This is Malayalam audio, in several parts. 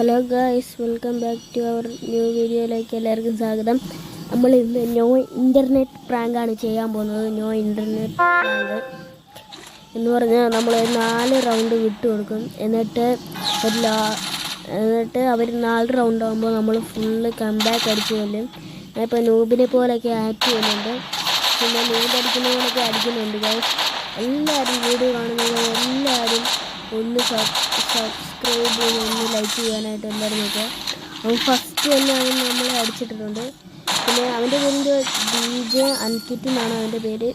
Hello guys, welcome back to our new വീഡിയോയിലേക്ക് എല്ലാവർക്കും സ്വാഗതം. നമ്മൾ ഇന്ന് നോ ഇൻ്റർനെറ്റ് പ്രാങ്കാണ് ചെയ്യാൻ പോകുന്നത്. നോ ഇൻ്റർനെറ്റ് പ്രാങ്ക് എന്ന് പറഞ്ഞാൽ നമ്മൾ 4 റൗണ്ട് വിട്ടു കൊടുക്കും. എന്നിട്ട് അവർ 4 റൗണ്ട് ആകുമ്പോൾ നമ്മൾ ഫുള്ള് കംബാക്ക് അടിച്ചു കൊല്ലും. ഇപ്പോൾ നൂബിനെ പോലെയൊക്കെ ആക്ട് ചെയ്യുന്നുണ്ട്, പിന്നെ നൂബ് അടിക്കുന്ന പോലെയൊക്കെ അടിക്കുന്നുണ്ട്. ഗായ്സ്, എല്ലാവരും വീഡിയോ കാണുന്നവർ എല്ലാവരും ഒന്ന് സബ്സ്ക്രൈബ് ചെയ്ത് ഒന്ന് ലൈക്ക് ചെയ്യാനായിട്ട് എല്ലാവരും നോക്കുക. അവൻ ഫസ്റ്റ് തന്നെ നമ്മളെ അടിച്ചിട്ടിട്ടുണ്ട്. പിന്നെ അവൻ്റെ പേര് DJ അൻകിറ്റ് എന്നാണ് അവൻ്റെ പേര്.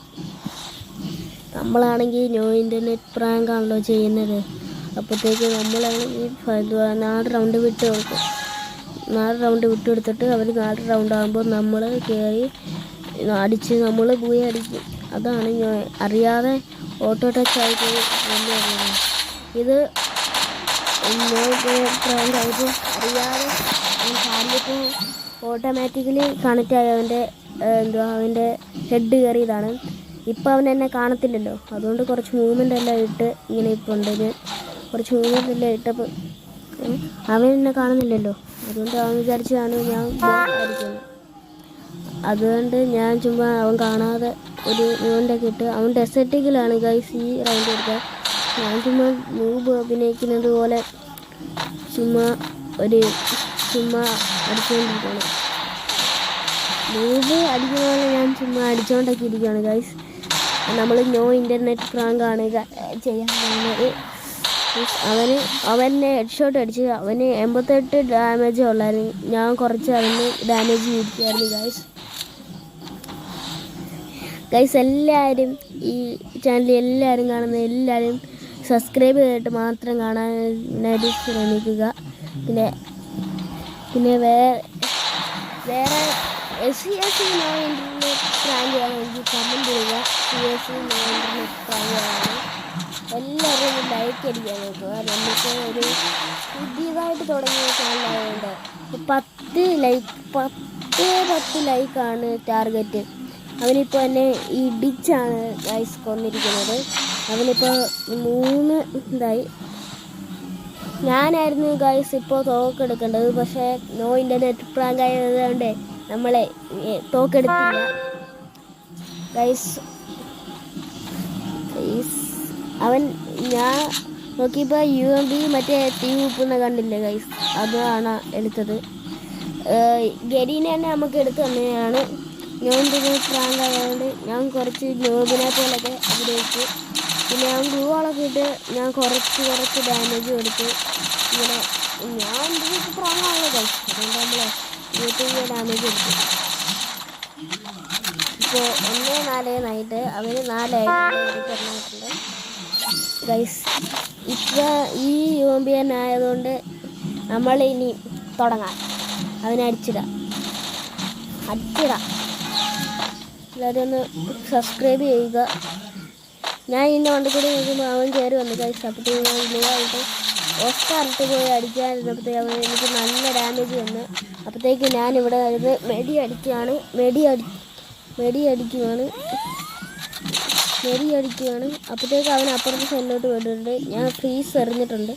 നമ്മളാണെങ്കിൽ നോ ഇൻ്റർനെറ്റ് പ്രാങ്ക് ആണല്ലോ ചെയ്യുന്നത്. അപ്പോഴത്തേക്ക് നമ്മളാണെങ്കിൽ 4 റൗണ്ട് വിട്ട് കൊടുക്കും. 4 റൗണ്ട് വിട്ട് കൊടുത്തിട്ട് അവർ 4 റൗണ്ട് ആകുമ്പോൾ നമ്മൾ കയറി അടിച്ച് നമ്മൾ പോയി അടിക്കും. അതാണ് അറിയാതെ ഓട്ടോ ടച്ച് ആയിട്ട് വന്നു. ഇത് പ്രാങ്ക് ആയപ്പോൾ അറിയാതെ കാലിപ്പോൾ ഓട്ടോമാറ്റിക്കലി കണക്റ്റ് ആയി അവൻ്റെ ഹെഡ് കയറിയതാണ്. ഇപ്പം അവൻ എന്നെ കാണത്തില്ലല്ലോ, അതുകൊണ്ട് കുറച്ച് മൂവ്മെൻ്റ് എല്ലാം ഇട്ട് ഇങ്ങനെ ഇപ്പോൾ ഉണ്ട്. കുറച്ച് മൂവ്മെൻ്റ് എല്ലാം ഇട്ടപ്പോൾ അവൻ എന്നെ കാണുന്നില്ലല്ലോ, അതുകൊണ്ട് അവൻ വിചാരിച്ചാണ് ഞാൻ ആയിരിക്കുന്നത്. അതുകൊണ്ട് ഞാൻ ചുമ്മാ അവൻ കാണാതെ ഒരു മൂവ്മെൻ്റൊക്കെ ഇട്ട് അവൻ ഡെസർട്ടിക്കലാണ് ഗൈസ് ഈ റൗണ്ട് എടുക്കുക. ഞാൻ ചുമ്മാ നൂബ് അഭിനയിക്കുന്നത് പോലെ ചുമ്മാ അടിച്ചുകൊണ്ടിരിക്കുകയാണ്. നൂബ് അടിക്കുന്ന പോലെ ഞാൻ ചുമ്മാ അടിച്ചുകൊണ്ടൊക്കെ ഇരിക്കുകയാണ് ഗൈസ്. നമ്മൾ നോ ഇൻ്റർനെറ്റ് പ്രാങ്കാണ് ചെയ്യാൻ പോകുന്നത്. അവനെ ഹെഡ് ഷോട്ട് അടിച്ച് അവന് 88 ഡാമേജേ ഉള്ളായിരുന്നു. ഞാൻ കുറച്ച് അവന് ഡാമേജ് ചെയ്തിരിക്കുകയായിരുന്നു ഗൈസ്. എല്ലാവരും ഈ ചാനൽ എല്ലാവരും കാണുന്ന എല്ലാവരും സബ്സ്ക്രൈബ് ചെയ്തിട്ട് മാത്രം കാണാനായിട്ട് ശ്രമിക്കുക. പിന്നെ വേറെ SC നോ ഇൻ്റർനെറ്റ് പ്രാങ്ക് ചെയ്യാൻ എനിക്ക് കമൻറ്റ് ചെയ്യുക. CSC നോ ഇൻ്റർനെറ്റ് പ്രാങ്ക് ചെയ്യാൻ എല്ലാവരും ലൈക്ക് അടിക്കാൻ നോക്കുക. നമുക്ക് ഒരു പുതിയതായിട്ട് തുടങ്ങിയ ചാനലായതുകൊണ്ട് 10 ലൈക്കാണ് ടാർഗറ്റ്. അവനിപ്പോൾ എന്നെ ഇടിച്ചാണ് ഗൈസ് കൊന്നിരിക്കുന്നത്. അവനിപ്പോൾ 3 ഇതായി. ഞാനായിരുന്നു ഗൈസ് ഇപ്പോൾ തോക്കെടുക്കേണ്ടത്, പക്ഷേ നോ ഇൻ്റർനെറ്റ് പ്രാങ്ക് ആയതുകൊണ്ട് നമ്മളെ തോക്കെടുത്തില്ല ഗൈസ്. ഞാൻ നോക്കിയപ്പോൾ UMP മറ്റേ തീ ഉപ്പുന്ന കണ്ടില്ലേ ഗൈസ്, അതാണ് എടുത്തത്. ഗരീനെ തന്നെ നമുക്ക് എടുത്ത് തന്നെയാണ്. ഞാൻ പ്രാങ്ക് ആയതുകൊണ്ട് ഞാൻ കുറച്ച് നോബിനെ പോലൊക്കെ അഭിനയിച്ചു. പിന്നെ ഞാൻ ഗ്ലൂവാളൊക്കെ ഇട്ട് ഞാൻ കുറച്ച് ഡാമേജ് കൊടുത്ത് ഇങ്ങനെ ഞാൻ പ്രാങ്കാണല്ലോ ഗൈസ്, അതുകൊണ്ട് നമ്മൾ 20 ഡാമേജ് കൊടുത്തു. ഇപ്പോൾ 1-4 അവന് 4 പറഞ്ഞിട്ടുണ്ട് ഗൈസ്. ഇപ്പോൾ ഈ UMP തന്നെ ആയതുകൊണ്ട് നമ്മൾ ഇനി തുടങ്ങാം. അവനടിച്ചിടാം. എല്ലാവരും ഒന്ന് സബ്സ്ക്രൈബ് ചെയ്യുക. ഞാൻ ഇതിൻ്റെ വണ്ടി കൂടി നോക്കുമ്പോൾ അവൻ കയറി വന്നു ഗൈസ്. അപ്പോഴത്തേക്ക് ഞാൻ ഗ്ലൂവായിട്ട് ഓസ്കാറിട്ട് പോയി അടിക്കാതിരുന്നപ്പോഴത്തേക്ക് അവൻ എനിക്ക് നല്ല ഡാമേജ് വന്നു. അപ്പോഴത്തേക്ക് ഞാനിവിടെ വരുന്നത് മെടി അടിക്കുകയാണ്. അപ്പോഴത്തേക്ക് അവൻ അപ്പുറത്തെ സൈഡിലോട്ട് പോയിട്ടുണ്ട്. ഞാൻ ഫ്രീസ് എറിഞ്ഞിട്ടുണ്ട്.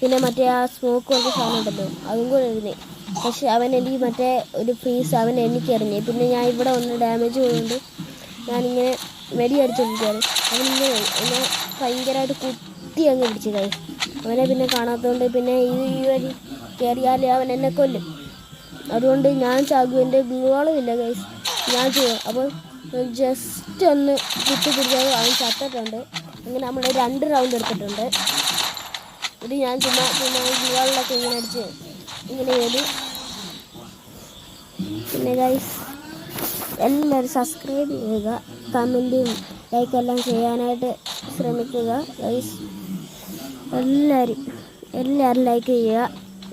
പിന്നെ മറ്റേ ആ സ്മോക്ക് പോലത്തെ സാധനം ഉണ്ടല്ലോ, അതും കൂടെ എറിഞ്ഞേ. പക്ഷെ അവൻ എനിക്ക് മറ്റേ ഒരു ഫ്രീസ് അവൻ എനിക്ക് എറിഞ്ഞേ. പിന്നെ ഞാൻ ഇവിടെ ഒന്ന് ഡാമേജ് പോയതുകൊണ്ട് ഞാനിങ്ങനെ വെടി അടിച്ചോണ്ടിരിക്കുകയാണ്. അവനിങ്ങനെ എന്നെ ഭയങ്കരമായിട്ട് കുത്തി അങ്ങ് പിടിച്ച് ഗൈസ്. അവനെ പിന്നെ കാണാത്തതുകൊണ്ട് പിന്നെ ഈ വഴി കയറിയാൽ അവൻ എന്നെ കൊല്ലും. അതുകൊണ്ട് ഞാൻ ചാകും. എൻ്റെ ഗ്ലൂവാളും ഇല്ല ഗൈസ്, ഞാൻ ചെയ്യും. അപ്പോൾ ജസ്റ്റ് ഒന്ന് കുത്തി പിടിച്ചാൽ അവൻ ചത്തിട്ടുണ്ട്. അങ്ങനെ നമ്മൾ 2 റൗണ്ട് എടുത്തിട്ടുണ്ട്. ഇത് ഞാൻ ചുമ്മാ ഗ്ലൂവാളിലൊക്കെ ഇങ്ങനെ അടിച്ച് ഇങ്ങനെ ചെയ്തു. പിന്നെ ഗൈസ് എല്ലാവരും സബ്സ്ക്രൈബ് ചെയ്യുക, കമൻറ്റും ലൈക്കെല്ലാം ചെയ്യാനായിട്ട് ശ്രമിക്കുക ഗൈസ്. എല്ലാവരും ലൈക്ക് ചെയ്യുക.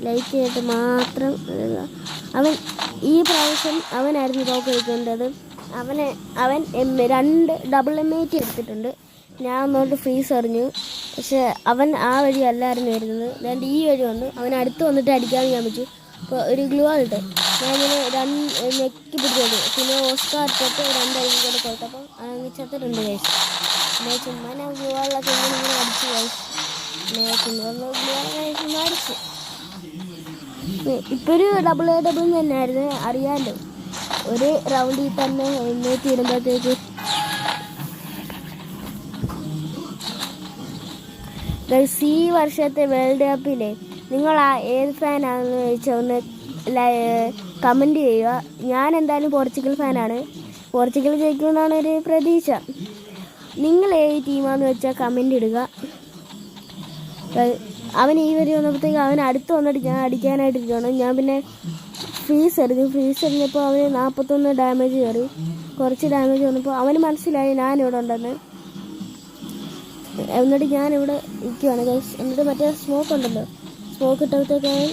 ലൈക്ക് ചെയ്തിട്ട് മാത്രം അവൻ ഈ പ്രാവശ്യം അവനായിരുന്നു തോക്ക് എടുക്കേണ്ടത്. അവൻ 2 ഡബിൾ M80 എടുത്തിട്ടുണ്ട്. ഞാൻ ഒന്നോട്ട് ഫ്രീസ് എറിഞ്ഞു. പക്ഷേ അവൻ ആ വഴി അല്ലായിരുന്നു വരുന്നത്. അതുകൊണ്ട് ഈ വഴി വന്നു. അവൻ അടുത്ത് വന്നിട്ട് അടിക്കാമെന്ന് ഞാൻ വെച്ചു. അപ്പോൾ ഒരു ഗ്ലൂവാളിട്ട് ഞാനിങ്ങനെ നെക്കി പിടിച്ചോളൂ. പിന്നെ ഓസ്കാർ ഇട്ടിട്ട് 2 അരിക്കും കൂടെ കൊടുത്തപ്പോൾ അങ്ങ് ചത്തിട്ടുണ്ട് ഗൈസ്. പിന്നെ ചുമ്മാ ഞാൻ ഗ്ലൂവാളിലൊക്കെ ഇങ്ങനെ അടിച്ചു ഗൈസ്. പിന്നെ ചുമ്മാ ഗ്ലൂവാളൊക്കെ അടിച്ചു. ഇപ്പോൾ ഒരു ഡബിൾ തന്നെയായിരുന്നു, അറിയാമല്ലോ. ഒരു റൗണ്ടിൽ തന്നെ തീരുമ്പോഴത്തേക്ക് ഈ വർഷത്തെ വേൾഡ് കപ്പിലെ നിങ്ങൾ ഏത് ഫാനാണെന്ന് ചോദിച്ചാൽ ഒന്ന് കമൻറ്റ് ചെയ്യുക. ഞാൻ എന്തായാലും പോർച്ചുഗൽ ഫാനാണ്. പോർച്ചുഗൽ ജയിക്കുമെന്നാണ് ഒരു പ്രതീക്ഷ. നിങ്ങൾ ഏത് ടീമാണെന്ന് വെച്ചാൽ കമൻറ്റ് ഇടുക. അവൻ ഈ വരി വന്നപ്പോഴത്തേക്ക് അവൻ അടുത്ത് വന്നിട്ട് ഞാൻ അടിക്കാനായിട്ടിരിക്കുകയാണ്. ഞാൻ പിന്നെ ഫ്രീസ് എറിഞ്ഞപ്പോൾ അവന് 41 ഡാമേജ് കയറി. കുറച്ച് ഡാമേജ് വന്നപ്പോൾ അവന് മനസ്സിലായി ഞാനിവിടെ ഉണ്ടെന്ന്. എന്നിട്ട് ഞാനിവിടെ ഇരിക്കുവാണ് ഗൈസ്. എന്നിട്ട് മറ്റേ സ്മോക്ക് ഉണ്ടല്ലോ, സ്മോക്ക് ഇട്ടപ്പോഴത്തേക്ക് അവൻ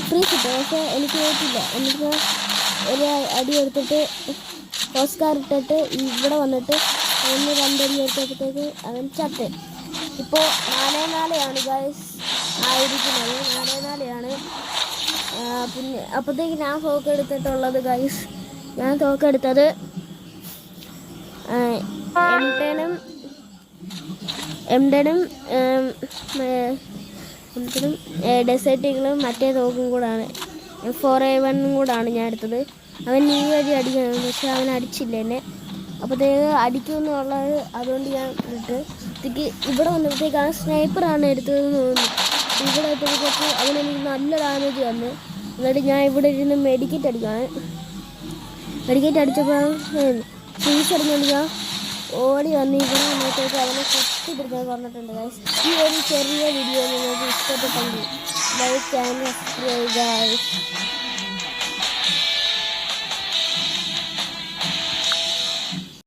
ഫ്രീസ് ഇട്ടു. പക്ഷേ എനിക്ക് കേട്ടില്ല. എന്നിട്ട് ഞാൻ ഒരു അടി എടുത്തിട്ട് ഓസ്കാർ ഇട്ടിട്ട് ഇവിടെ വന്നിട്ട് 1-2 അടി എടുത്തപ്പോഴത്തേക്ക് അവൻ ചത്ത്. ഇപ്പോൾ 4-4 ഗൈസ് ആയിരിക്കുന്നത്. 4-4. പിന്നെ അപ്പോഴത്തേക്ക് ഞാൻ തോക്കെടുത്തിട്ടുള്ളത് ഗൈസ്, ഞാൻ തോക്കെടുത്തത് എംഡനും ഡെസേർട്ടുകളും മറ്റേ തോക്കും കൂടാണ്, 4A1 കൂടാണ് ഞാൻ എടുത്തത്. അവൻ ഈ വഴി അടിക്കണം, പക്ഷെ അവൻ അടിച്ചില്ല എന്നെ. അപ്പോഴത്തേക്ക് അടിക്കുമെന്നുള്ളത് അതുകൊണ്ട് ഞാൻ ഇട്ട് ഇവിടെ വന്നപ്പോഴത്തേക്കാണ് സ്നൈപ്പറാണ് എടുത്തതെന്ന് തോന്നുന്നു. ഇവിടെ എത്തുമ്പോഴത്തേക്ക് അവനെനിക്ക് നല്ല ഡാമേജ് വന്നു. എന്നിട്ട് ഞാൻ ഇവിടെ ഇരുന്ന് മെഡിക്കറ്റ് അടിക്കുകയാണ്. മെഡിക്കറ്റ് അടിച്ചപ്പോൾ ഫ്രീസ് എറിഞ്ഞുകൊണ്ട് ഞാൻ ഓടി വന്ന് ഇവിടെ വന്നപ്പോഴത്തേക്ക് അവനെ കഷ്ടപ്പെടുത്താൻ പറഞ്ഞിട്ടുണ്ട് ഗൈസ്. ഈ ഒരു ചെറിയ വീഡിയോ നിങ്ങൾക്ക് ഇഷ്ടപ്പെട്ടെങ്കിൽ ലൈക്ക് ആൻഡ് സബ്സ്ക്രൈബ് ഗൈസ്.